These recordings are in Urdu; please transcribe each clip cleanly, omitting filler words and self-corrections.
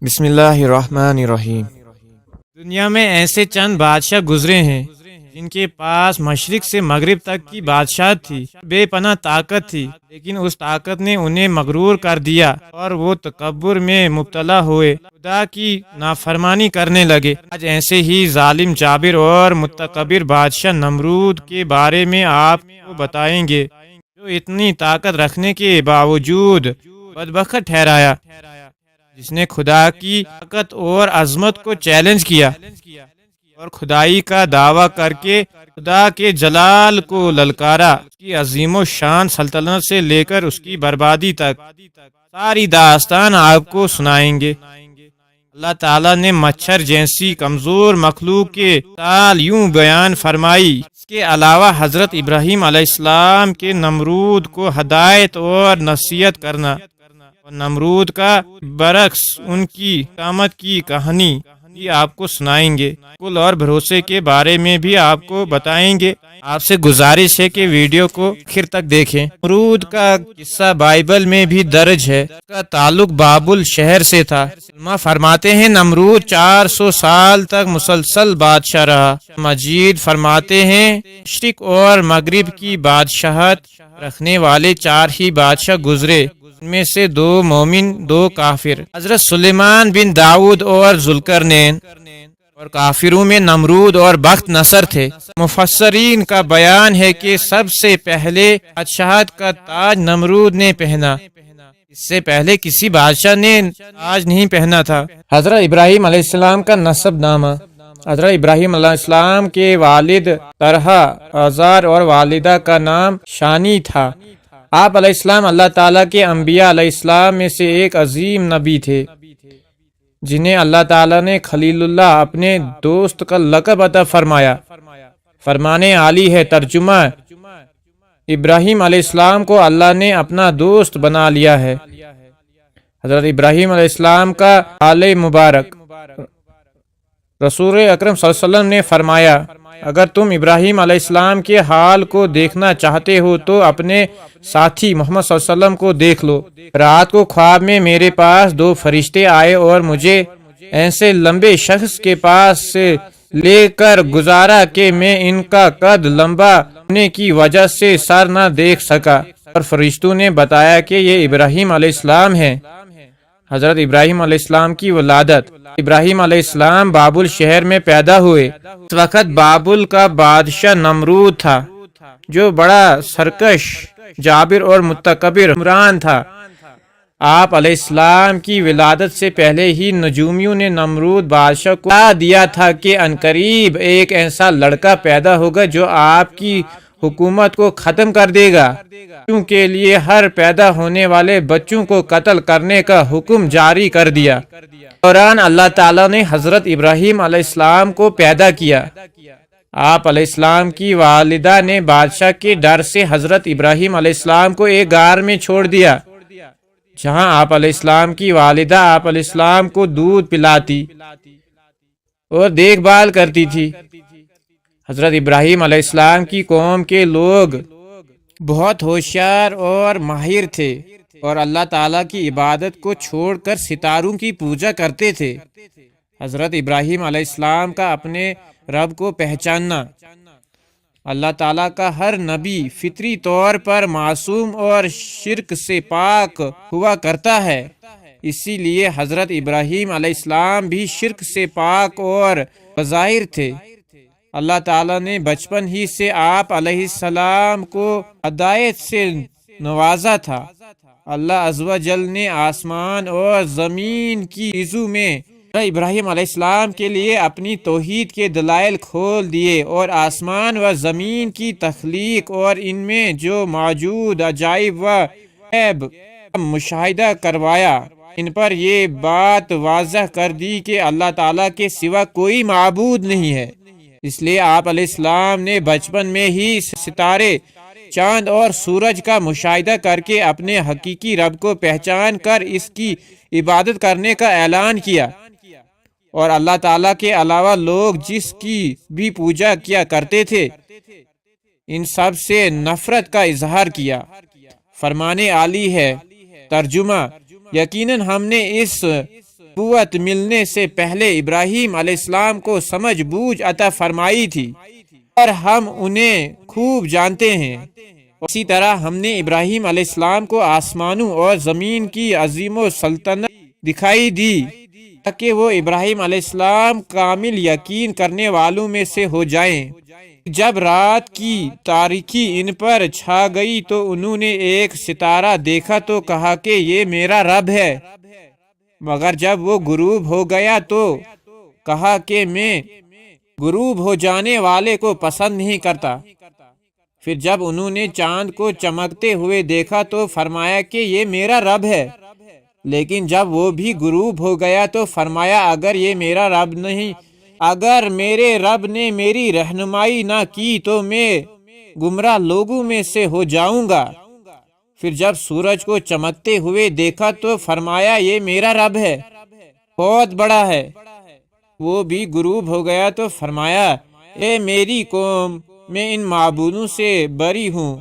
بسم اللہ الرحمن الرحیم۔ دنیا میں ایسے چند بادشاہ گزرے ہیں جن کے پاس مشرق سے مغرب تک کی بادشاہت تھی، بے پناہ طاقت تھی، لیکن اس طاقت نے انہیں مغرور کر دیا اور وہ تکبر میں مبتلا ہوئے، خدا کی نافرمانی کرنے لگے۔ آج ایسے ہی ظالم جابر اور متکبر بادشاہ نمرود کے بارے میں آپ کو بتائیں گے، جو اتنی طاقت رکھنے کے باوجود بدبخت ٹھہرایا، جس نے خدا کی طاقت اور عظمت کو چیلنج کیا اور خدائی کا دعویٰ کر کے خدا کے جلال کو للکارا۔ اس کی عظیم و شان سلطنت سے لے کر اس کی بربادی تک ساری داستان آپ کو سنائیں گے۔ اللہ تعالیٰ نے مچھر جیسی کمزور مخلوق کے مثال یوں بیان فرمائی۔ اس کے علاوہ حضرت ابراہیم علیہ السلام کے نمرود کو ہدایت اور نصیحت کرنا، اور نمرود کا برعکس ان کی قیامت کی کہانی بھی آپ کو سنائیں گے۔ کل اور بھروسے کے بارے میں بھی آپ کو بتائیں گے۔ آپ سے گزارش ہے کہ ویڈیو کو آخر تک دیکھیں۔ نمرود کا قصہ بائبل میں بھی درج ہے۔ اس کا تعلق بابل شہر سے تھا۔ علماء فرماتے ہیں نمرود 400 سال تک مسلسل بادشاہ رہا۔ مجید فرماتے ہیں مشرق اور مغرب کی بادشاہت رکھنے والے 4 ہی بادشاہ گزرے، ان میں سے 2 مومن 2 کافر، حضرت سلیمان بن داؤد اور ذوالقرنین، اور کافروں میں نمرود اور بخت نصر تھے۔ مفسرین کا بیان ہے کہ سب سے پہلے بادشاہت کا تاج نمرود نے پہنا، اس سے پہلے کسی بادشاہ نے تاج نہیں پہنا تھا۔ حضرت ابراہیم علیہ السلام کا نسب نامہ۔ حضرت ابراہیم علیہ السلام کے والد طرحہ آزار اور والدہ کا نام شانی تھا۔ آپ علیہ السلام اللہ تعالیٰ کے انبیاء علیہ السلام میں سے ایک عظیم نبی تھے، جنہیں اللہ تعالیٰ نے خلیل اللہ اپنے دوست کا لقب عطا فرمایا۔ فرمان عالی ہے ترجمہ، ابراہیم علیہ السلام کو اللہ نے اپنا دوست بنا لیا ہے۔ حضرت ابراہیم علیہ السلام کا حال مبارک۔ رسول اکرم صلی اللہ علیہ وسلم نے فرمایا، اگر تم ابراہیم علیہ السلام کے حال کو دیکھنا چاہتے ہو تو اپنے ساتھی محمد صلی اللہ علیہ وسلم کو دیکھ لو۔ رات کو خواب میں میرے پاس 2 فرشتے آئے اور مجھے ایسے لمبے شخص کے پاس سے لے کر گزارا کہ میں ان کا قد لمبا ہونے کی وجہ سے سر نہ دیکھ سکا، اور فرشتوں نے بتایا کہ یہ ابراہیم علیہ السلام ہیں۔ حضرت ابراہیم علیہ السلام کی ولادت۔ ابراہیم علیہ السلام بابل شہر میں پیدا ہوئے۔ اس وقت بابل کا بادشاہ نمرود تھا، جو بڑا سرکش، جابر اور متکبر حکمران تھا۔ آپ علیہ السلام کی ولادت سے پہلے ہی نجومیوں نے نمرود بادشاہ کو بتا دیا تھا کہ عنقریب ایک ایسا لڑکا پیدا ہوگا جو آپ کی حکومت کو ختم کر دے گا، کیونکہ لیے ہر پیدا ہونے والے بچوں کو قتل کرنے کا حکم جاری کر دیا۔ دوران اللہ تعالیٰ نے حضرت ابراہیم علیہ السلام کو پیدا کیا۔ آپ علیہ السلام کی والدہ نے بادشاہ کے ڈر سے حضرت ابراہیم علیہ السلام کو ایک غار میں چھوڑ دیا، جہاں آپ علیہ السلام کی والدہ آپ علیہ السلام کو دودھ پلاتی اور دیکھ بھال کرتی تھی۔ حضرت ابراہیم علیہ السلام کی قوم کے لوگ بہت ہوشیار اور ماہر تھے اور اللہ تعالیٰ کی عبادت کو چھوڑ کر ستاروں کی پوجا کرتے تھے۔ حضرت ابراہیم علیہ السلام کا اپنے رب کو پہچاننا۔ اللہ تعالیٰ کا ہر نبی فطری طور پر معصوم اور شرک سے پاک ہوا کرتا ہے، اسی لیے حضرت ابراہیم علیہ السلام بھی شرک سے پاک اور بظاہر تھے۔ اللہ تعالیٰ نے بچپن ہی سے آپ علیہ السلام کو ہدایت سے نوازا تھا۔ اللہ عز و جل نے آسمان اور زمین کی چیزوں میں ابراہیم علیہ السلام کے لیے اپنی توحید کے دلائل کھول دیے، اور آسمان و زمین کی تخلیق اور ان میں جو موجود عجائب و غیب کا مشاہدہ کروایا۔ ان پر یہ بات واضح کر دی کہ اللہ تعالیٰ کے سوا کوئی معبود نہیں ہے۔ اس لیے آپ علیہ السلام نے بچپن میں ہی ستارے، چاند اور سورج کا مشاہدہ کر کے اپنے حقیقی رب کو پہچان کر اس کی عبادت کرنے کا اعلان کیا، اور اللہ تعالیٰ کے علاوہ لوگ جس کی بھی پوجا کیا کرتے تھے ان سب سے نفرت کا اظہار کیا۔ فرمان عالی ہے ترجمہ، یقیناً ہم نے اس نبوت ملنے سے پہلے ابراہیم علیہ السلام کو سمجھ بوجھ عطا فرمائی تھی اور ہم انہیں خوب جانتے ہیں۔ اسی طرح ہم نے ابراہیم علیہ السلام کو آسمانوں اور زمین کی عظیم و سلطنت دکھائی دی تاکہ وہ ابراہیم علیہ السلام کامل یقین کرنے والوں میں سے ہو جائیں۔ جب رات کی تاریکی ان پر چھا گئی تو انہوں نے ایک ستارہ دیکھا تو کہا کہ یہ میرا رب ہے، مگر جب وہ غروب ہو گیا تو کہا کہ میں غروب ہو جانے والے کو پسند نہیں کرتا۔ پھر جب انہوں نے چاند کو چمکتے ہوئے دیکھا تو فرمایا کہ یہ میرا رب ہے، لیکن جب وہ بھی غروب ہو گیا تو فرمایا اگر یہ میرا رب نہیں، اگر میرے رب نے میری رہنمائی نہ کی تو میں گمراہ لوگوں میں سے ہو جاؤں گا۔ پھر جب سورج کو چمکتے ہوئے دیکھا تو فرمایا یہ میرا رب ہے، بہت بڑا ہے۔ وہ بھی غروب ہو گیا تو فرمایا اے میری قوم، میں ان معبودوں سے بری ہوں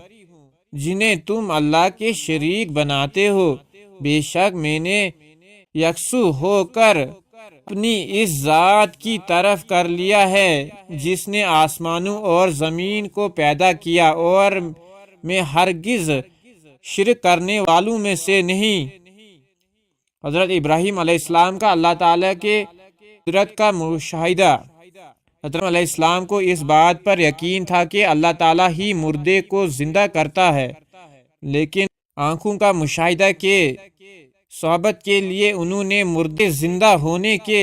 جنہیں تم اللہ کے شریک بناتے ہو۔ بے شک میں نے یکسو ہو کر اپنی اس ذات کی طرف کر لیا ہے جس نے آسمانوں اور زمین کو پیدا کیا، اور میں ہرگز شرک کرنے والوں میں سے نہیں۔ حضرت ابراہیم علیہ السلام کا اللہ تعالیٰ کے قدرت کا مشاہدہ۔ حضرت علیہ السلام کو اس بات پر یقین تھا کہ اللہ تعالیٰ ہی مردے کو زندہ کرتا ہے، لیکن آنکھوں کا مشاہدہ کے صحبت کے لیے انہوں نے مردے زندہ ہونے کے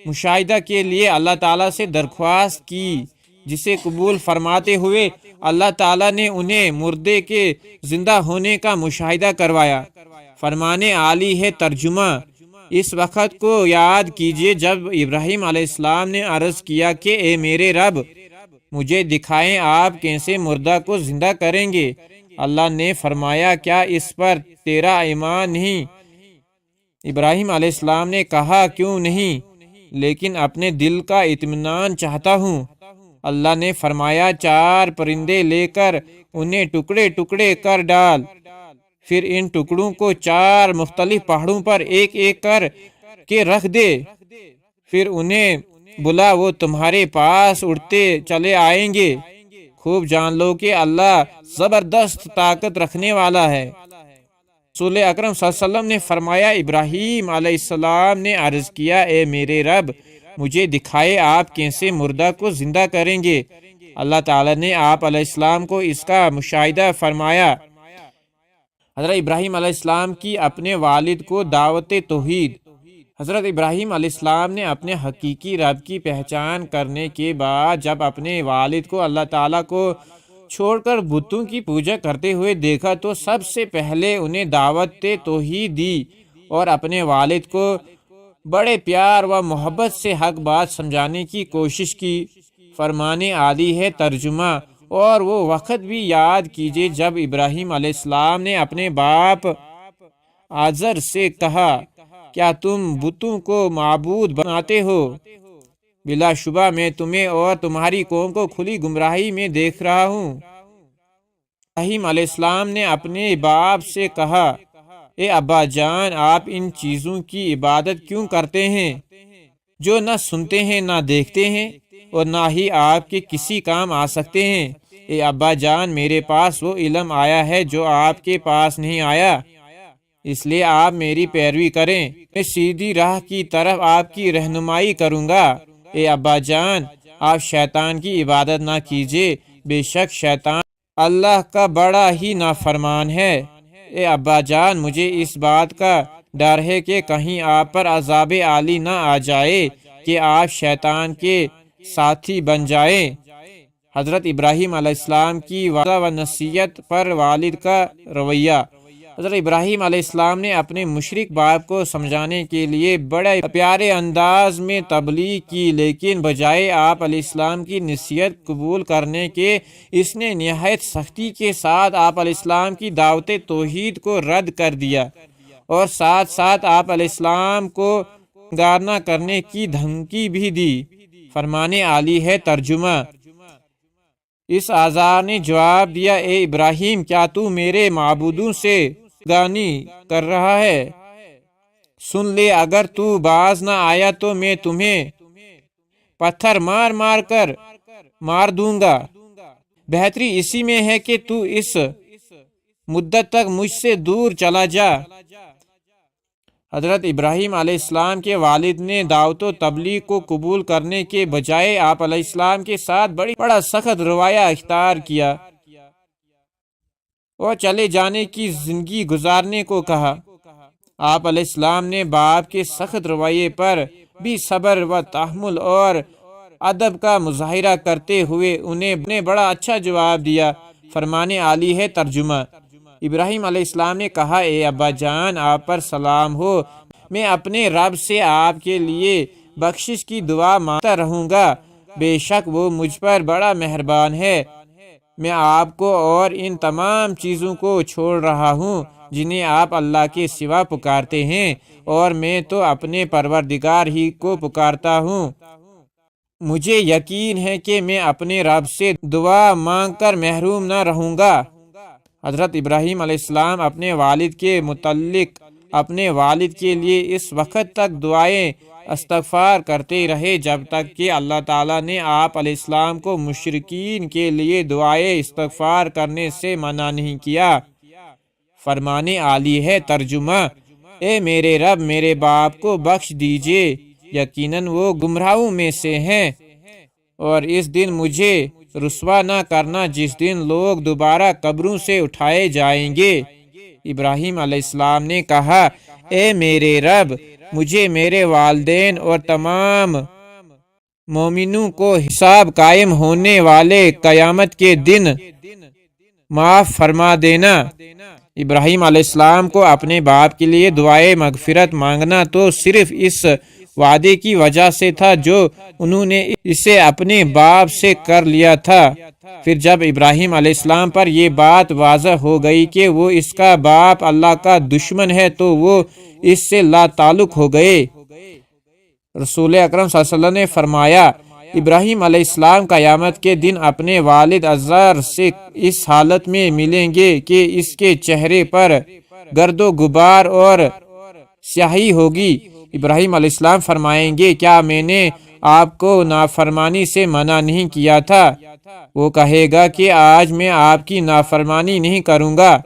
مشاہدہ کے لیے اللہ تعالیٰ سے درخواست کی، جسے قبول فرماتے ہوئے اللہ تعالیٰ نے انہیں مردے کے زندہ ہونے کا مشاہدہ کروایا۔ فرمان عالی ہے ترجمہ۔ اس وقت کو یاد کیجئے جب ابراہیم علیہ السلام نے عرض کیا کہ اے میرے رب، مجھے دکھائیں آپ کیسے مردہ کو زندہ کریں گے۔ اللہ نے فرمایا کیا اس پر تیرا ایمان نہیں؟ ابراہیم علیہ السلام نے کہا کیوں نہیں، لیکن اپنے دل کا اطمینان چاہتا ہوں۔ اللہ نے فرمایا 4 پرندے لے کر انہیں ٹکڑے ٹکڑے کر ڈال، پھر ان ٹکڑوں کو 4 مختلف پہاڑوں پر ایک ایک کر کے رکھ دے، پھر انہیں بلا، وہ تمہارے پاس اڑتے چلے آئیں گے۔ خوب جان لو کہ اللہ زبردست طاقت رکھنے والا ہے۔ رسول اکرم صلی اللہ علیہ وسلم نے فرمایا ابراہیم علیہ السلام نے عرض کیا اے میرے رب، مجھے دکھائے آپ کیسے مردہ کو زندہ کریں گے۔ اللہ تعالیٰ نے آپ علیہ السلام کو اس کا مشاہدہ فرمایا۔ حضرت ابراہیم علیہ السلام کی اپنے والد کو دعوت توحید۔ حضرت ابراہیم علیہ السلام نے اپنے حقیقی رب کی پہچان کرنے کے بعد جب اپنے والد کو اللہ تعالیٰ کو چھوڑ کر بتوں کی پوجا کرتے ہوئے دیکھا تو سب سے پہلے انہیں دعوت توحید دی اور اپنے والد کو بڑے پیار و محبت سے حق بات سمجھانے کی کوشش کی۔ فرمان عالی ہے ترجمہ۔ اور وہ وقت بھی یاد کیجئے جب ابراہیم علیہ السلام نے اپنے باپ آزر سے کہا کیا تم بتوں کو معبود بناتے ہو؟ بلا شبہ میں تمہیں اور تمہاری قوم کو کھلی گمراہی میں دیکھ رہا ہوں۔ ابراہیم علیہ السلام نے اپنے باپ سے کہا اے ابا جان، آپ ان چیزوں کی عبادت کیوں کرتے ہیں جو نہ سنتے ہیں نہ دیکھتے ہیں اور نہ ہی آپ کے کسی کام آ سکتے ہیں؟ اے ابا جان، میرے پاس وہ علم آیا ہے جو آپ کے پاس نہیں آیا، اس لیے آپ میری پیروی کریں، میں سیدھی راہ کی طرف آپ کی رہنمائی کروں گا۔ اے ابا جان، آپ شیطان کی عبادت نہ کیجیے، بے شک شیطان اللہ کا بڑا ہی نافرمان ہے۔ اے ابا جان، مجھے اس بات کا ڈر ہے کہ کہیں آپ پر عذاب عالی نہ آ جائے کہ آپ شیطان کے ساتھی بن جائیں۔ حضرت ابراہیم علیہ السلام کی وعظ و نصیحت پر والد کا رویہ۔ حضرت ابراہیم علیہ السلام نے اپنے مشرک باپ کو سمجھانے کے لیے بڑے پیارے انداز میں تبلیغ کی، لیکن بجائے آپ علیہ السلام کی نصیحت قبول کرنے کے اس نے نہایت سختی کے ساتھ آپ علیہ السلام کی دعوت توحید کو رد کر دیا اور ساتھ ساتھ آپ علیہ السلام کو گارنا کرنے کی دھمکی بھی دی۔ فرمان عالی ہے ترجمہ۔ اس آزار نے جواب دیا اے ابراہیم، کیا تو میرے معبودوں سے گانی کر رہا ہے؟ سن لے، اگر تو باز نہ آیا تو میں تمہیں پتھر مار مار کر مار دوں گا۔ بہتری اسی میں ہے کہ تو اس مدت تک مجھ سے دور چلا جا۔ حضرت ابراہیم علیہ السلام کے والد نے دعوت و تبلیغ کو قبول کرنے کے بجائے آپ علیہ السلام کے ساتھ بڑا سخت رویہ اختیار کیا اور چلے جانے کی زندگی گزارنے کو کہا۔ آپ علیہ السلام نے باپ کے سخت رویے پر بھی صبر و تحمل اور ادب کا مظاہرہ کرتے ہوئے انہیں بڑا اچھا جواب دیا۔ فرمانے عالی ہے ترجمہ۔ ابراہیم علیہ السلام نے کہا، اے ابا جان، آپ پر سلام ہو، میں اپنے رب سے آپ کے لیے بخشش کی دعا مانگتا رہوں گا، بے شک وہ مجھ پر بڑا مہربان ہے۔ میں آپ کو اور ان تمام چیزوں کو چھوڑ رہا ہوں جنہیں آپ اللہ کے سوا پکارتے ہیں، اور میں تو اپنے پروردگار ہی کو پکارتا ہوں۔ مجھے یقین ہے کہ میں اپنے رب سے دعا مانگ کر محروم نہ رہوں گا۔ حضرت ابراہیم علیہ السلام اپنے والد کے متعلق اپنے والد کے لیے اس وقت تک دعائیں استغفار کرتے رہے جب تک کہ اللہ تعالیٰ نے آپ علیہ السلام کو مشرکین کے لیے دعائیں استغفار کرنے سے منع نہیں کیا۔ فرمانے عالی ہے ترجمہ۔ اے میرے رب، میرے باپ کو بخش دیجئے، یقیناً وہ گمراہوں میں سے ہیں، اور اس دن مجھے رسوا نہ کرنا جس دن لوگ دوبارہ قبروں سے اٹھائے جائیں گے۔ ابراہیم علیہ السلام نے کہا، اے میرے رب، مجھے، میرے والدین اور تمام مومنوں کو حساب قائم ہونے والے قیامت کے دن معاف فرما دینا۔ ابراہیم علیہ السلام کو اپنے باپ کے لیے دعائے مغفرت مانگنا تو صرف اس وعدے کی وجہ سے تھا جو انہوں نے اسے اپنے باپ سے کر لیا تھا۔ پھر جب ابراہیم علیہ السلام پر یہ بات واضح ہو گئی کہ وہ اس کا باپ اللہ کا دشمن ہے تو وہ اس سے لا تعلق ہو گئے۔ رسول اکرم صلی اللہ علیہ وسلم نے فرمایا، ابراہیم علیہ السلام قیامت کے دن اپنے والد آزر سے اس حالت میں ملیں گے کہ اس کے چہرے پر گرد و غبار اور سیاہی ہوگی۔ ابراہیم علیہ السلام فرمائیں گے، کیا میں نے آپ کو نافرمانی سے منع نہیں کیا تھا؟ وہ کہے گا کہ آج میں آپ کی نافرمانی نہیں کروں گا۔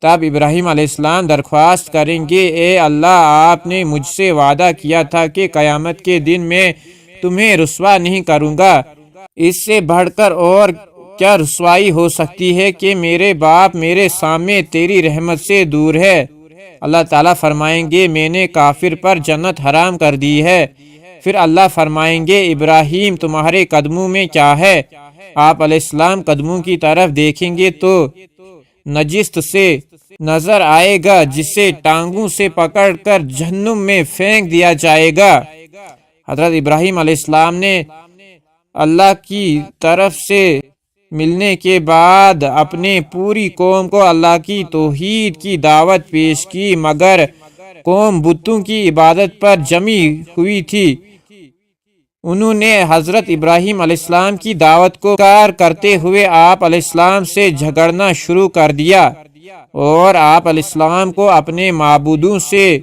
تب ابراہیم علیہ السلام درخواست کریں گے، اے اللہ، آپ نے مجھ سے وعدہ کیا تھا کہ قیامت کے دن میں تمہیں رسوا نہیں کروں گا۔ اس سے بڑھ کر اور کیا رسوائی ہو سکتی ہے کہ میرے باپ میرے سامنے تیری رحمت سے دور ہے؟ اللہ تعالیٰ فرمائیں گے، میں نے کافر پر جنت حرام کر دی ہے۔ پھر اللہ فرمائیں گے، ابراہیم تمہارے قدموں میں کیا ہے؟ آپ علیہ السلام قدموں کی طرف دیکھیں گے تو نجست سے نظر آئے گا جسے ٹانگوں سے پکڑ کر جہنم میں پھینک دیا جائے گا۔ حضرت ابراہیم علیہ السلام نے اللہ کی طرف سے ملنے کے بعد اپنے پوری قوم کو اللہ کی توحید کی دعوت پیش کی، مگر قوم بتوں کی عبادت پر جمی ہوئی تھی۔ انہوں نے حضرت ابراہیم علیہ السلام کی دعوت کو انکار کرتے ہوئے آپ علیہ السلام سے جھگڑنا شروع کر دیا اور آپ علیہ السلام کو اپنے معبودوں سے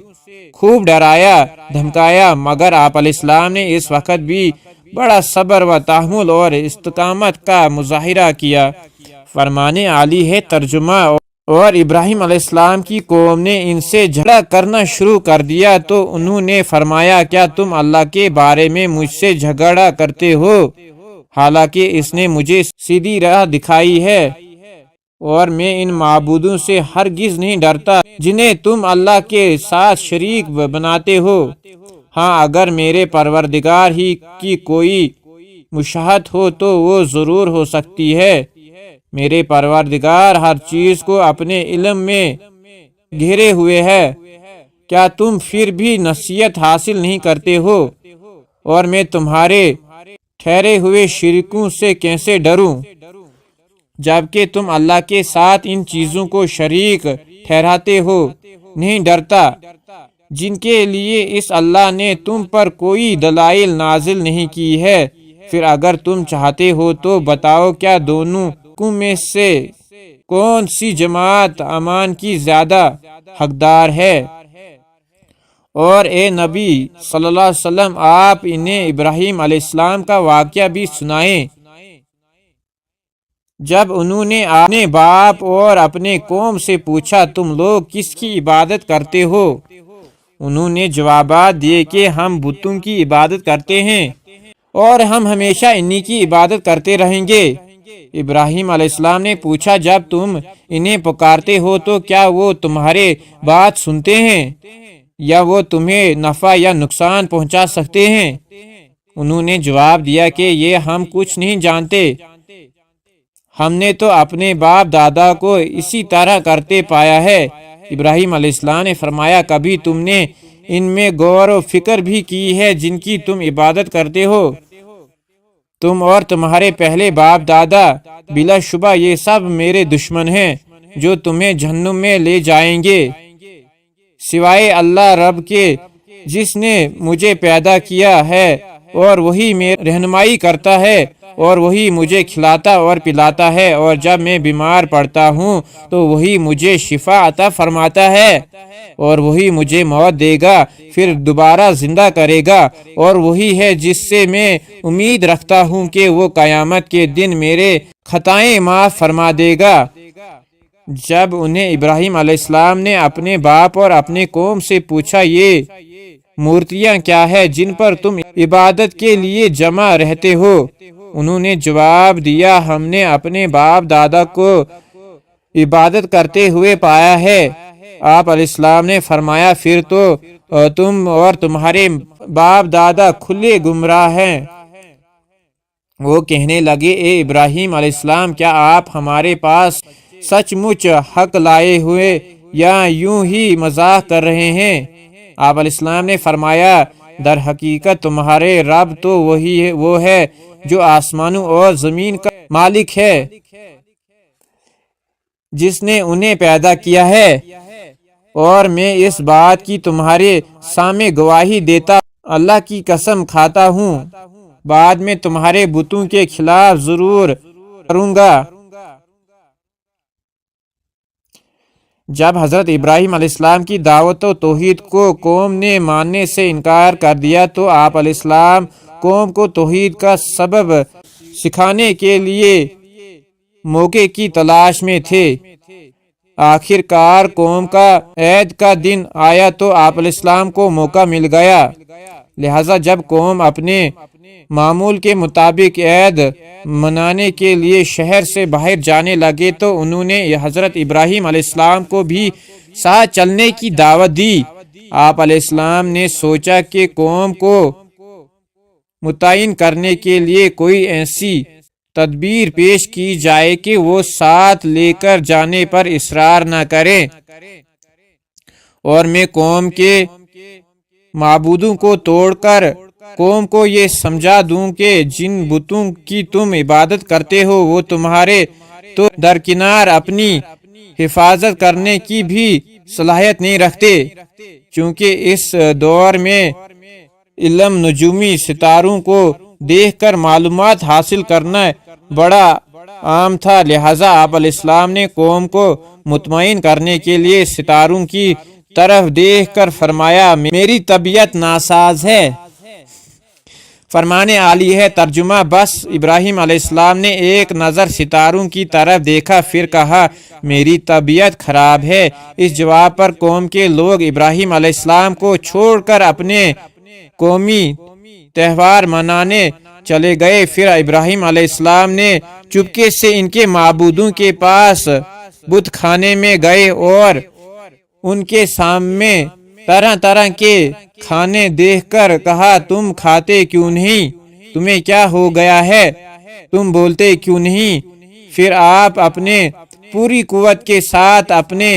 خوب ڈرایا دھمکایا، مگر آپ علیہ السلام نے اس وقت بھی بڑا صبر و تحمل اور استقامت کا مظاہرہ کیا۔ فرمانے عالی ہے ترجمہ، اور ابراہیم علیہ السلام کی قوم نے ان سے جھگڑا کرنا شروع کر دیا تو انہوں نے فرمایا، کیا تم اللہ کے بارے میں مجھ سے جھگڑا کرتے ہو، حالانکہ اس نے مجھے سیدھی راہ دکھائی ہے، اور میں ان معبودوں سے ہرگز نہیں ڈرتا جنہیں تم اللہ کے ساتھ شریک بناتے ہو۔ ہاں، اگر میرے پروردگار ہی کی کوئی مشاہد ہو تو وہ ضرور ہو سکتی ہے۔ میرے پروردگار ہر چیز کو اپنے علم میں گھیرے ہوئے ہے۔ کیا تم پھر بھی نصیحت حاصل نہیں کرتے ہو؟ اور میں تمہارے ٹھہرے ہوئے شریکوں سے کیسے ڈروں، جبکہ تم اللہ کے ساتھ ان چیزوں کو شریک ٹھہراتے ہو؟ نہیں ڈرتا جن کے لیے اس اللہ نے تم پر کوئی دلائل نازل نہیں کی ہے۔ پھر اگر تم چاہتے ہو تو بتاؤ، کیا دونوں میں سے کون سی جماعت امان کی زیادہ حقدار ہے؟ اور اے نبی صلی اللہ علیہ وسلم، آپ انہیں ابراہیم علیہ السلام کا واقعہ بھی سنائیں جب انہوں نے اپنے باپ اور اپنے قوم سے پوچھا تم لوگ کس کی عبادت کرتے ہو؟ انہوں نے جوابات دیے کہ ہم بتوں کی عبادت کرتے ہیں اور ہم ہمیشہ انہی کی عبادت کرتے رہیں گے۔ ابراہیم علیہ السلام نے پوچھا جب تم انہیں پکارتے ہو تو کیا وہ تمہارے بات سنتے ہیں یا وہ تمہیں نفع یا نقصان پہنچا سکتے ہیں؟ انہوں نے جواب دیا کہ یہ ہم کچھ نہیں جانتے، ہم نے تو اپنے باپ دادا کو اسی طرح کرتے پایا ہے۔ ابراہیم علیہ السلام نے فرمایا کبھی تم نے ان میں غور و فکر بھی کی ہے جن کی تم عبادت کرتے ہو؟ تم اور تمہارے پہلے باپ دادا، بلا شبہ یہ سب میرے دشمن ہیں جو تمہیں جہنم میں لے جائیں گے، سوائے اللہ رب کے جس نے مجھے پیدا کیا ہے اور وہی میری رہنمائی کرتا ہے اور وہی مجھے کھلاتا اور پلاتا ہے، اور جب میں بیمار پڑتا ہوں تو وہی مجھے شفا عطا فرماتا ہے، اور وہی مجھے موت دے گا پھر دوبارہ زندہ کرے گا، اور وہی ہے جس سے میں امید رکھتا ہوں کہ وہ قیامت کے دن میرے خطائیں معاف فرما دے گا۔ جب انہیں ابراہیم علیہ السلام نے اپنے باپ اور اپنے قوم سے پوچھا یہ مورتیاں کیا ہے جن پر تم عبادت کے لیے جمع رہتے ہو؟ انہوں نے جواب دیا ہم نے اپنے باپ دادا کو عبادت کرتے ہوئے پایا ہے۔ آپ علیہ السلام نے فرمایا پھر تو تم اور تمہارے باپ دادا کھلے گمراہ ہیں۔ وہ کہنے لگے اے ابراہیم علیہ السلام، کیا آپ ہمارے پاس سچ مچ حق لائے ہوئے یا یوں ہی مذاق کر رہے ہیں؟ آپ علیہ السلام نے فرمایا در حقیقت تمہارے رب تو وہ ہے جو آسمانوں اور زمین کا مالک ہے، جس نے انہیں پیدا کیا ہے، اور میں اس بات کی تمہارے سامنے گواہی دیتا اللہ کی قسم کھاتا ہوں بعد میں تمہارے بتوں کے خلاف ضرور کروں گا۔ جب حضرت ابراہیم علیہ السلام کی دعوت و توحید کو قوم نے ماننے سے انکار کر دیا تو آپ علیہ السلام قوم کو توحید کا سبب سکھانے کے لیے موقع کی تلاش میں تھے۔ آخر کار قوم کا عید کا دن آیا تو آپ علیہ السلام کو موقع مل گیا، لہذا جب قوم اپنے معمول کے مطابق عید منانے کے لیے شہر سے باہر جانے لگے تو انہوں نے حضرت ابراہیم علیہ السلام کو بھی ساتھ چلنے کی دعوت دی۔ آپ علیہ السلام نے سوچا کہ قوم کو مطمئن کرنے کے لیے کوئی ایسی تدبیر پیش کی جائے کہ وہ ساتھ لے کر جانے پر اصرار نہ کریں، اور میں قوم کے معبودوں کو توڑ کر قوم کو یہ سمجھا دوں کہ جن بتوں کی تم عبادت کرتے ہو وہ تمہارے تو درکنار اپنی حفاظت کرنے کی بھی صلاحیت نہیں رکھتے، چونکہ اس دور میں علم نجومی ستاروں کو دیکھ کر معلومات حاصل کرنا بڑا عام تھا، لہذا آپ علیہ السلام نے قوم کو مطمئن کرنے کے لیے ستاروں کی طرف دیکھ کر فرمایا میری طبیعت ناساز ہے۔ فرمان عالی ہے۔ ترجمہ بس ابراہیم علیہ السلام نے ایک نظر ستاروں کی طرف دیکھا پھر کہا میری طبیعت خراب ہے۔ اس جواب پر قوم کے لوگ ابراہیم علیہ السلام کو چھوڑ کر اپنے قومی تہوار منانے چلے گئے۔ پھر ابراہیم علیہ السلام نے چپکے سے ان کے معبودوں کے پاس بت خانے میں گئے اور ان کے سامنے طرح طرح کے کھانے دیکھ کر کہا تم کھاتے کیوں نہیں؟ تمہیں کیا ہو گیا ہے؟ تم بولتے کیوں نہیں؟ پھر آپ اپنے پوری قوت کے ساتھ اپنے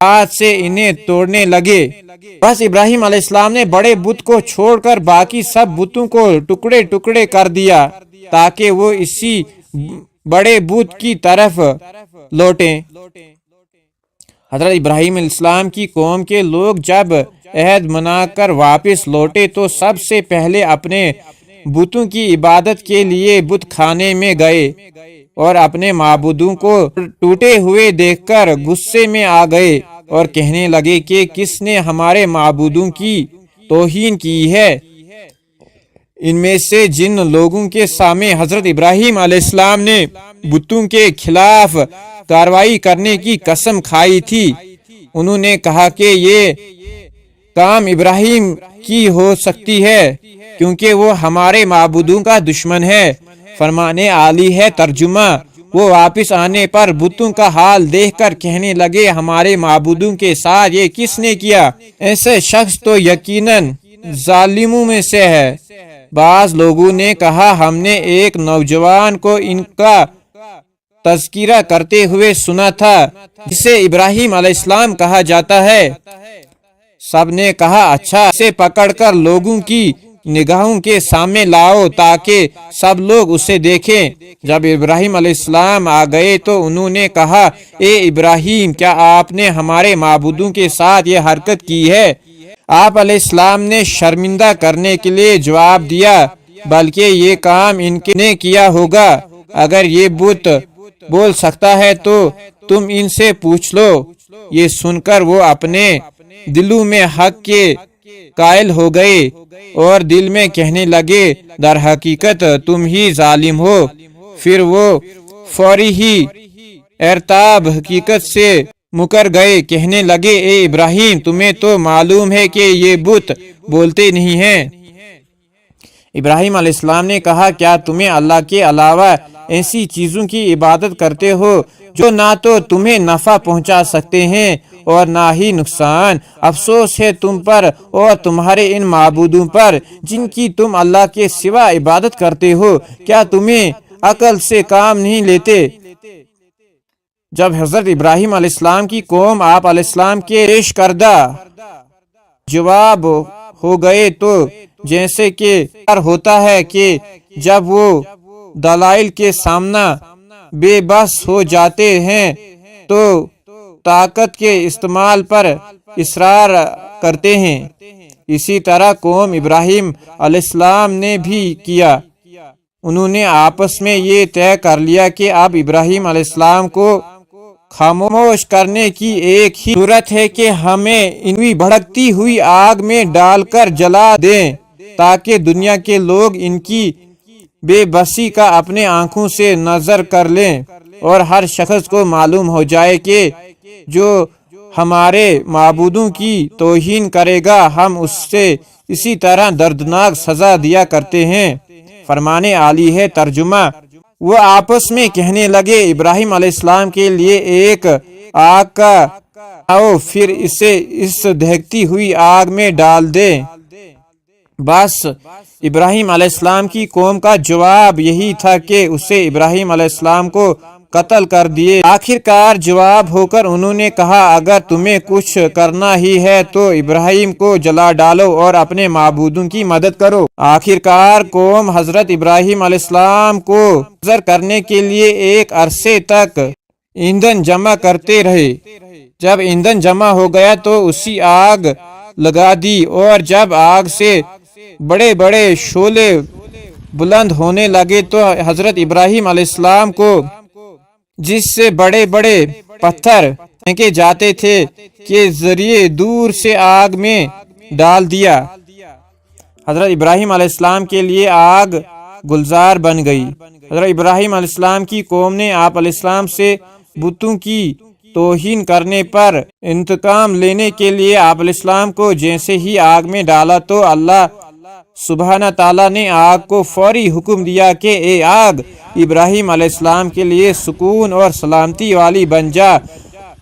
ہاتھ سے انہیں توڑنے لگے۔ بس ابراہیم علیہ السلام نے بڑے بت کو چھوڑ کر باقی سب بتوں کو ٹکڑے ٹکڑے کر دیا تاکہ وہ اسی بڑے بت کی طرف لوٹیں۔ حضرت ابراہیم علیہ السلام کی قوم کے لوگ جب عہد منا کر واپس لوٹے تو سب سے پہلے اپنے بتوں کی عبادت کے لیے بت خانے میں گئے اور اپنے معبودوں کو ٹوٹے ہوئے دیکھ کر غصے میں آ گئے۔ اور کہنے لگے کہ کس نے ہمارے معبودوں کی توہین کی ہے۔ ان میں سے جن لوگوں کے سامنے حضرت ابراہیم علیہ السلام نے بتوں کے خلاف کارروائی کرنے کی قسم کھائی تھی، انہوں نے کہا کہ یہ کام ابراہیم کی ہو سکتی ہے کیونکہ وہ ہمارے معبودوں کا دشمن ہے۔ فرمانے عالی ہے ترجمہ، وہ واپس آنے پر بتوں کا حال دیکھ کر کہنے لگے ہمارے معبودوں کے ساتھ یہ کس نے کیا؟ ایسے شخص تو یقیناً ظالموں میں سے ہے۔ بعض لوگوں نے کہا ہم نے ایک نوجوان کو ان کا تذکرہ کرتے ہوئے سنا تھا جسے ابراہیم علیہ السلام کہا جاتا ہے۔ سب نے کہا اچھا، اسے پکڑ کر لوگوں کی نگاہوں کے سامنے لاؤ تاکہ سب لوگ اسے دیکھیں۔ جب ابراہیم علیہ السلام آ گئے تو انہوں نے کہا اے ابراہیم، کیا آپ نے ہمارے معبودوں کے ساتھ یہ حرکت کی ہے؟ آپ علیہ السلام نے شرمندہ کرنے کے لیے جواب دیا بلکہ یہ کام ان نے کیا ہوگا۔ اگر یہ بت بول سکتا ہے تو تم ان سے پوچھ لو۔ یہ سن کر وہ اپنے دلوں میں حق کے قائل ہو گئے اور دل میں کہنے لگے در حقیقت تم ہی ظالم ہو۔ پھر وہ فوری ہی ارتاب حقیقت سے مکر گئے، کہنے لگے اے ابراہیم، تمہیں تو معلوم ہے کہ یہ بت بولتے نہیں ہیں۔ ابراہیم علیہ السلام نے کہا کیا تمہیں اللہ کے علاوہ ایسی چیزوں کی عبادت کرتے ہو جو نہ تو تمہیں نفع پہنچا سکتے ہیں اور نہ ہی نقصان؟ افسوس ہے تم پر اور تمہارے ان معبودوں پر جن کی تم اللہ کے سوا عبادت کرتے ہو۔ کیا تمہیں عقل سے کام نہیں لیتے؟ جب حضرت ابراہیم علیہ السلام کی قوم آپ علیہ السلام کے پیش کردہ جواب ہو گئے تو جیسے کہ ہوتا ہے کہ جب وہ دلائل کے سامنا بے بس ہو جاتے ہیں تو طاقت کے استعمال پر اصرار کرتے ہیں، اسی طرح قوم ابراہیم علیہ السلام نے بھی کیا۔ انہوں نے آپس میں یہ طے کر لیا کہ اب ابراہیم علیہ السلام کو خاموش کرنے کی ایک ہی صورت ہے کہ ہمیں انوی بھڑکتی ہوئی آگ میں ڈال کر جلا دیں تاکہ دنیا کے لوگ ان کی بے بسی کا اپنے آنکھوں سے نظر کر لیں اور ہر شخص کو معلوم ہو جائے کہ جو ہمارے معبودوں کی توہین کرے گا ہم اس سے اسی طرح دردناک سزا دیا کرتے ہیں۔ فرمانے عالی ہے ترجمہ، وہ آپس میں کہنے لگے ابراہیم علیہ السلام کے لیے ایک آگ کا آؤ پھر اسے اس دہکتی ہوئی آگ میں ڈال دیں۔ بس ابراہیم علیہ السلام کی قوم کا جواب یہی تھا کہ اسے ابراہیم علیہ السلام کو قتل کر دیے۔ آخر کار جواب ہو کر انہوں نے کہا اگر تمہیں کچھ کرنا ہی ہے تو ابراہیم کو جلا ڈالو اور اپنے معبودوں کی مدد کرو۔ آخر کار قوم حضرت ابراہیم علیہ السلام کو نظر کرنے کے لیے ایک عرصے تک ایندھن جمع کرتے رہے۔ جب ایندھن جمع ہو گیا تو اسی آگ لگا دی اور جب آگ سے بڑے بڑے شعلے بلند ہونے لگے تو حضرت ابراہیم علیہ السلام کو جس سے بڑے بڑے پتھر پھینکے جاتے تھے کے ذریعے دور سے آگ میں ڈال دیا۔ حضرت ابراہیم علیہ السلام کے لیے آگ گلزار بن گئی۔ حضرت ابراہیم علیہ السلام کی قوم نے آپ علیہ السلام سے بتوں کی توہین کرنے پر انتقام لینے کے لیے آپ علیہ السلام کو جیسے ہی آگ میں ڈالا تو اللہ سبحانہ تعالیٰ نے آگ کو فوری حکم دیا کہ اے آگ ابراہیم علیہ السلام کے لیے سکون اور سلامتی والی بن جا۔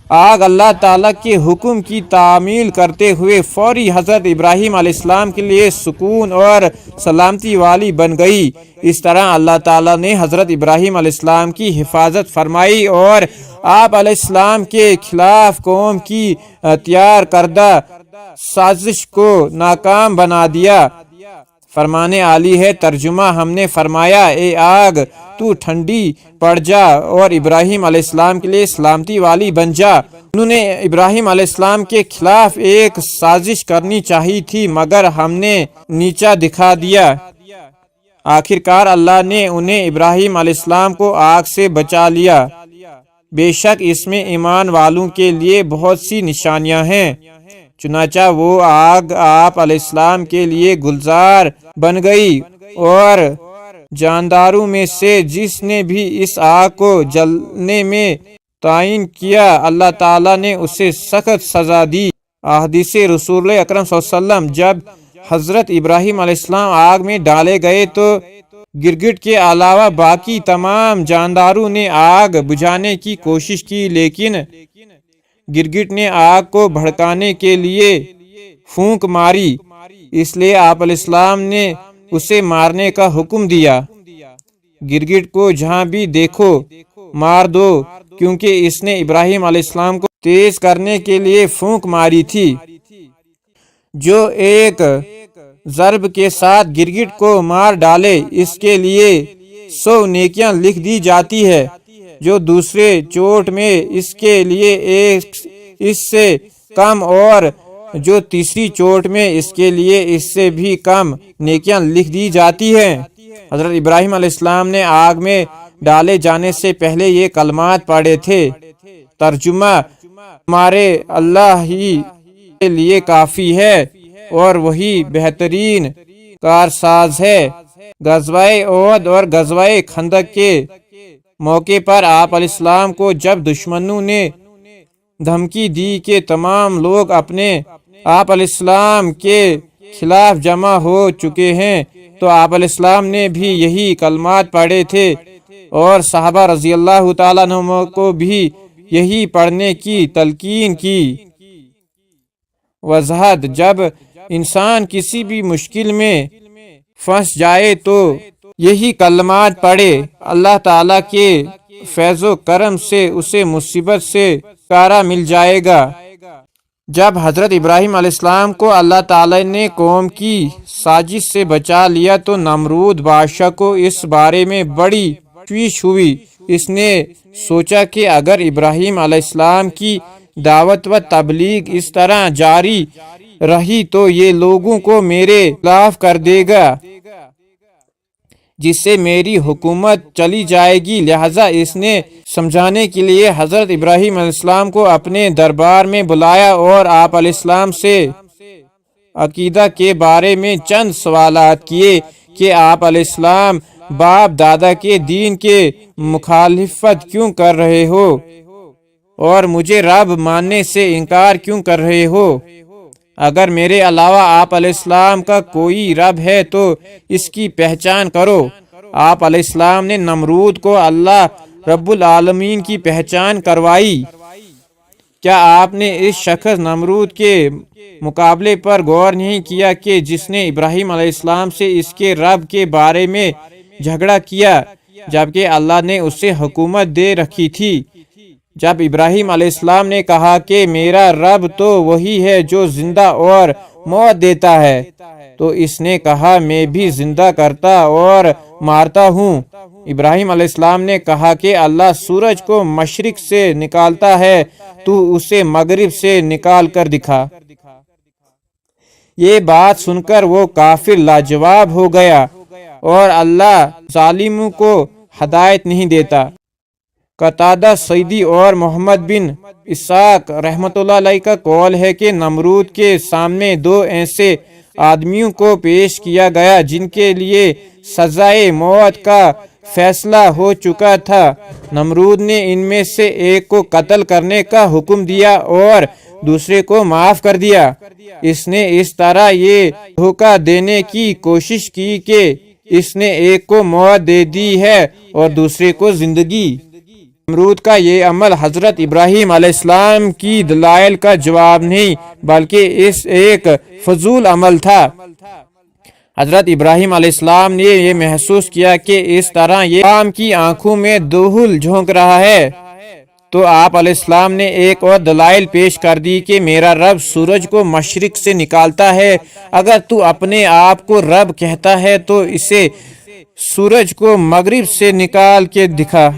آگ اللہ تعالیٰ کے حکم کی تعمیل کرتے ہوئے فوری حضرت ابراہیم علیہ السلام کے لیے سکون اور سلامتی والی بن گئی۔ اس طرح اللہ تعالیٰ نے حضرت ابراہیم علیہ السلام کی حفاظت فرمائی اور آپ علیہ السلام کے خلاف قوم کی تیار کردہ سازش کو ناکام بنا دیا۔ فرمانے عالی ہے ترجمہ، ہم نے فرمایا اے آگ تو ٹھنڈی پڑ جا اور ابراہیم علیہ السلام کے لیے سلامتی والی بن جا۔ انہوں نے ابراہیم علیہ السلام کے خلاف ایک سازش کرنی چاہی تھی مگر ہم نے نیچا دکھا دیا۔ آخر کار اللہ نے انہیں ابراہیم علیہ السلام کو آگ سے بچا لیا۔ بے شک اس میں ایمان والوں کے لیے بہت سی نشانیاں ہیں۔ چنانچہ وہ آگ آپ علیہ السلام کے لیے گلزار بن گئی، اور جانداروں میں سے جس نے بھی اس آگ کو جلنے میں تعین کیا اللہ تعالیٰ نے اسے سخت سزا دی۔ احادیث رسول اکرم صلی اللہ علیہ وسلم، جب حضرت ابراہیم علیہ السلام آگ میں ڈالے گئے تو گرگٹ کے علاوہ باقی تمام جانداروں نے آگ بجھانے کی کوشش کی، لیکن گرگٹ نے آگ کو بھڑکانے کے لیے پھونک ماری، اس لیے آپ علیہ السلام نے اسے مارنے کا حکم دیا۔ گرگٹ کو جہاں بھی دیکھو مار دو، کیونکہ اس نے ابراہیم علیہ السلام کو تیز کرنے کے لیے پھونک ماری تھی۔ جو ایک ضرب کے ساتھ گرگٹ کو مار ڈالے اس کے لیے 100 نیکیاں لکھ دی جاتی ہے، جو دوسرے چوٹ میں اس کے لیے اس سے کم، اور جو تیسری چوٹ میں اس کے لیے اس سے بھی کم نیکیاں لکھ دی جاتی ہیں۔ حضرت ابراہیم علیہ السلام نے آگ میں ڈالے جانے سے پہلے یہ کلمات پڑھے تھے۔ ترجمہ: ہمارے اللہ ہی کے لیے کافی ہے اور وہی بہترین کارساز ہے۔ غزوہ احد اور غزوہ خندق کے موقع پر آپ علیہ السلام کو جب دشمنوں نے دھمکی دی کہ تمام لوگ اپنے آپ علیہ السلام کے خلاف جمع ہو چکے ہیں، تو آپ علیہ السلام نے بھی یہی کلمات پڑھے تھے، اور صحابہ رضی اللہ تعالیٰ عنہ کو بھی یہی پڑھنے کی تلقین کی۔ وضاحت: جب انسان کسی بھی مشکل میں پھنس جائے تو یہی کلمات پڑھے، اللہ تعالیٰ کے فیض و کرم سے اسے مصیبت سے چھٹکارا مل جائے گا۔ جب حضرت ابراہیم علیہ السلام کو اللہ تعالیٰ نے قوم کی سازش سے بچا لیا تو نمرود بادشاہ کو اس بارے میں بڑی تشویش ہوئی۔ اس نے سوچا کہ اگر ابراہیم علیہ السلام کی دعوت و تبلیغ اس طرح جاری رہی تو یہ لوگوں کو میرے خلاف کر دے گا، جس سے میری حکومت چلی جائے گی۔ لہذا اس نے سمجھانے کے لیے حضرت ابراہیم علیہ السلام کو اپنے دربار میں بلایا اور آپ علیہ السلام سے عقیدہ کے بارے میں چند سوالات کیے کہ آپ علیہ السلام باپ دادا کے دین کے مخالفت کیوں کر رہے ہو، اور مجھے رب ماننے سے انکار کیوں کر رہے ہو؟ اگر میرے علاوہ آپ علیہ السلام کا کوئی رب ہے تو اس کی پہچان کرو۔ آپ علیہ السلام نے نمرود کو اللہ رب العالمین کی پہچان کروائی۔ کیا آپ نے اس شخص نمرود کے مقابلے پر غور نہیں کیا کہ جس نے ابراہیم علیہ السلام سے اس کے رب کے بارے میں جھگڑا کیا، جبکہ اللہ نے اسے حکومت دے رکھی تھی؟ جب ابراہیم علیہ السلام نے کہا کہ میرا رب تو وہی ہے جو زندہ اور موت دیتا ہے، تو اس نے کہا میں بھی زندہ کرتا اور مارتا ہوں۔ ابراہیم علیہ السلام نے کہا کہ اللہ سورج کو مشرق سے نکالتا ہے، تو اسے مغرب سے نکال کر دکھا۔ یہ بات سن کر وہ کافر لاجواب ہو گیا، اور اللہ ظالموں کو ہدایت نہیں دیتا۔ قتادہ سعدی اور محمد بن اسحاق رحمۃ اللہ علیہ کا قول ہے کہ نمرود کے سامنے 2 ایسے آدمیوں کو پیش کیا گیا جن کے لیے سزائے موت کا فیصلہ ہو چکا تھا۔ نمرود نے ان میں سے ایک کو قتل کرنے کا حکم دیا اور دوسرے کو معاف کر دیا۔ اس نے اس طرح یہ دھوکہ دینے کی کوشش کی کہ اس نے ایک کو موت دے دی ہے اور دوسرے کو زندگی۔ نمرود کا یہ عمل حضرت ابراہیم علیہ السلام کی دلائل کا جواب نہیں بلکہ اس ایک فضول عمل تھا۔ حضرت ابراہیم علیہ السلام نے یہ محسوس کیا کہ اس طرح یہ عوام کی آنکھوں میں دھول جھونک رہا ہے، تو آپ علیہ السلام نے ایک اور دلائل پیش کر دی کہ میرا رب سورج کو مشرق سے نکالتا ہے۔ اگر تو اپنے آپ کو رب کہتا ہے تو اسے سورج کو مغرب سے نکال کے دکھا۔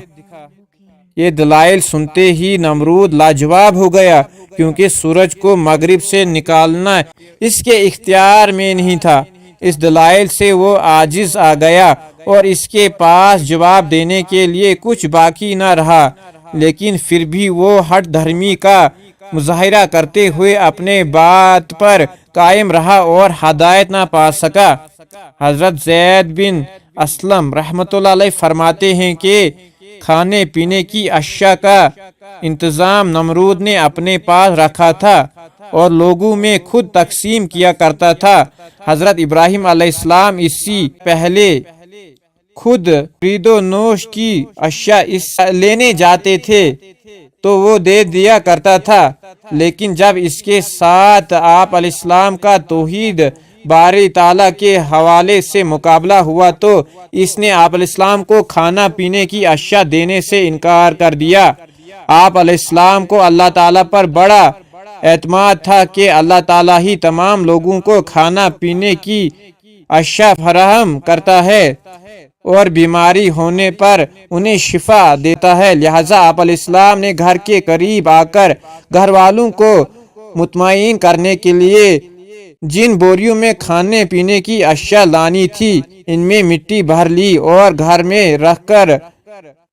یہ دلائل سنتے ہی نمرود لاجواب ہو گیا، کیونکہ سورج کو مغرب سے نکالنا اس کے اختیار میں نہیں تھا۔ اس دلائل سے وہ عاجز آ گیا اور اس کے پاس جواب دینے کے لیے کچھ باقی نہ رہا۔ لیکن پھر بھی وہ ہٹ دھرمی کا مظاہرہ کرتے ہوئے اپنے بات پر قائم رہا اور ہدایت نہ پا سکا۔ حضرت زید بن اسلم رحمۃ اللہ علیہ فرماتے ہیں کہ کھانے پینے کی اشیاء کا انتظام نمرود نے اپنے پاس رکھا تھا اور لوگوں میں خود تقسیم کیا کرتا تھا۔ حضرت ابراہیم علیہ السلام اسی پہلے خود خرید و نوش کی اشیاء لینے جاتے تھے تو وہ دے دیا کرتا تھا، لیکن جب اس کے ساتھ آپ علیہ السلام کا توحید باری تعالیٰ کے حوالے سے مقابلہ ہوا تو اس نے آپ علیہ السلام کو کھانا پینے کی اشیاء دینے سے انکار کر دیا۔ آپ علیہ السلام کو اللہ تعالیٰ پر بڑا اعتماد تھا کہ اللہ تعالیٰ ہی تمام لوگوں کو کھانا پینے کی اشیاء فراہم کرتا ہے اور بیماری ہونے پر انہیں شفا دیتا ہے، لہذا آپ علیہ السلام نے گھر کے قریب آ کر گھر والوں کو مطمئن کرنے کے لیے جن بوریوں میں کھانے پینے کی اشیاء لانی تھی ان میں مٹی بھر لی اور گھر میں رکھ کر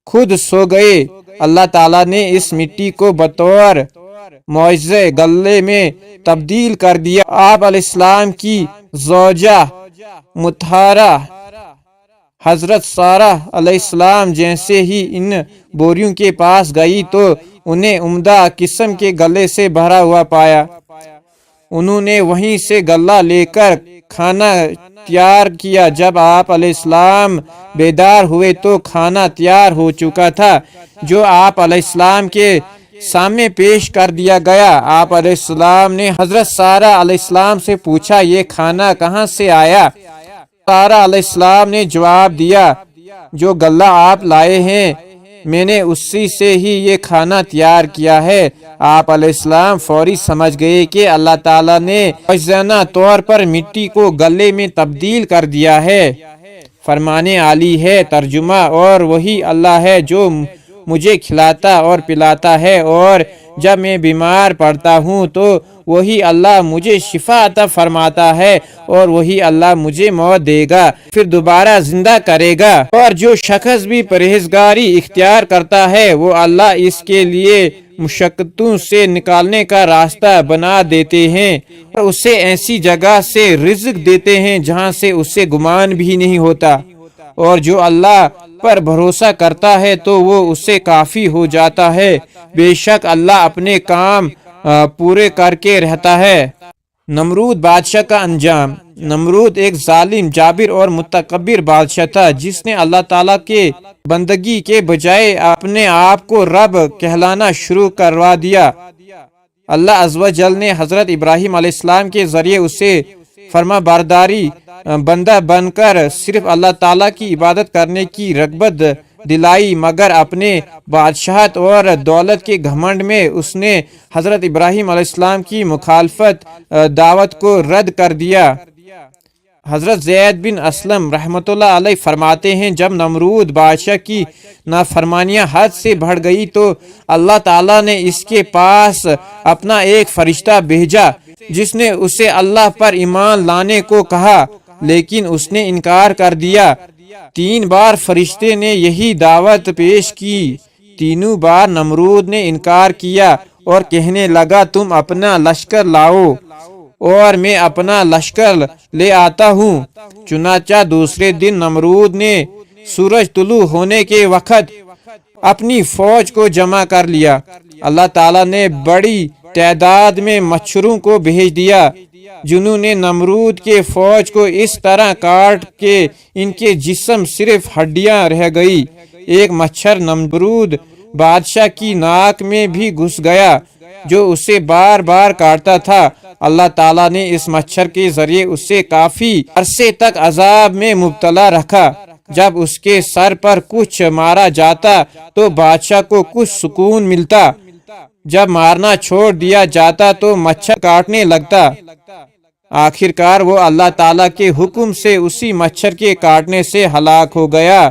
خود سو گئے۔ اللہ تعالیٰ نے اس مٹی کو بطور معجزے غلے میں تبدیل کر دیا۔ آپ علیہ السلام کی زوجہ مطہرہ حضرت سارہ علیہ السلام جیسے ہی ان بوریوں کے پاس گئی تو انہیں عمدہ قسم کے غلے سے بھرا ہوا پایا۔ انہوں نے وہیں سے غلہ لے کر کھانا تیار کیا۔ جب آپ علیہ السلام بیدار ہوئے تو کھانا تیار ہو چکا تھا جو آپ علیہ السلام کے سامنے پیش کر دیا گیا۔ آپ علیہ السلام نے حضرت سارہ علیہ السلام سے پوچھا، یہ کھانا کہاں سے آیا؟ سارہ علیہ السلام نے جواب دیا، جو غلہ آپ لائے ہیں میں نے اسی سے ہی یہ کھانا تیار کیا ہے۔ آپ علیہ السلام فوری سمجھ گئے کہ اللہ تعالیٰ نے معجزانہ طور پر مٹی کو غلے میں تبدیل کر دیا ہے۔ فرمانے عالی ہے ترجمہ، اور وہی اللہ ہے جو مجھے کھلاتا اور پلاتا ہے، اور جب میں بیمار پڑتا ہوں تو وہی اللہ مجھے شفا عطا فرماتا ہے، اور وہی اللہ مجھے موت دے گا پھر دوبارہ زندہ کرے گا، اور جو شخص بھی پرہیزگاری اختیار کرتا ہے وہ اللہ اس کے لیے مشقتوں سے نکالنے کا راستہ بنا دیتے ہیں اور اسے ایسی جگہ سے رزق دیتے ہیں جہاں سے اسے گمان بھی نہیں ہوتا، اور جو اللہ پر بھروسہ کرتا ہے تو وہ اسے کافی ہو جاتا ہے۔ بے شک اللہ اپنے کام پورے کر کے رہتا ہے۔ نمرود بادشاہ کا انجام۔ نمرود ایک ظالم، جابر اور متکبر بادشاہ تھا جس نے اللہ تعالیٰ کے بندگی کے بجائے اپنے آپ کو رب کہلانا شروع کروا دیا۔ اللہ عز و جل نے حضرت ابراہیم علیہ السلام کے ذریعے اسے فرما برداری بندہ بن کر صرف اللہ تعالیٰ کی عبادت کرنے کی رغبت دلائی، مگر اپنے بادشاہت اور دولت کے گھمنڈ میں اس نے حضرت ابراہیم علیہ السلام کی مخالفت دعوت کو رد کر دیا۔ حضرت زید بن اسلم رحمۃ اللہ علیہ فرماتے ہیں، جب نمرود بادشاہ کی نافرمانیاں حد سے بڑھ گئی تو اللہ تعالیٰ نے اس کے پاس اپنا ایک فرشتہ بھیجا جس نے اسے اللہ پر ایمان لانے کو کہا، لیکن اس نے انکار کر دیا۔ 3 بار فرشتے نے یہی دعوت پیش کی، تینوں بار نمرود نے انکار کیا اور کہنے لگا، تم اپنا لشکر لاؤ اور میں اپنا لشکر لے آتا ہوں۔ چنانچہ دوسرے دن نمرود نے سورج طلوع ہونے کے وقت اپنی فوج کو جمع کر لیا۔ اللہ تعالیٰ نے بڑی تعداد میں مچھروں کو بھیج دیا جنہوں نے نمرود کے فوج کو اس طرح کاٹ کہ ان کے جسم صرف ہڈیاں رہ گئی۔ ایک مچھر نمرود بادشاہ کی ناک میں بھی گھس گیا جو اسے بار بار کاٹتا تھا۔ اللہ تعالیٰ نے اس مچھر کے ذریعے اسے کافی عرصے تک عذاب میں مبتلا رکھا۔ جب اس کے سر پر کچھ مارا جاتا تو بادشاہ کو کچھ سکون ملتا، جب مارنا چھوڑ دیا جاتا تو مچھر کاٹنے لگتا۔ آخر کار وہ اللہ تعالیٰ کے حکم سے اسی مچھر کے کاٹنے سے ہلاک ہو گیا۔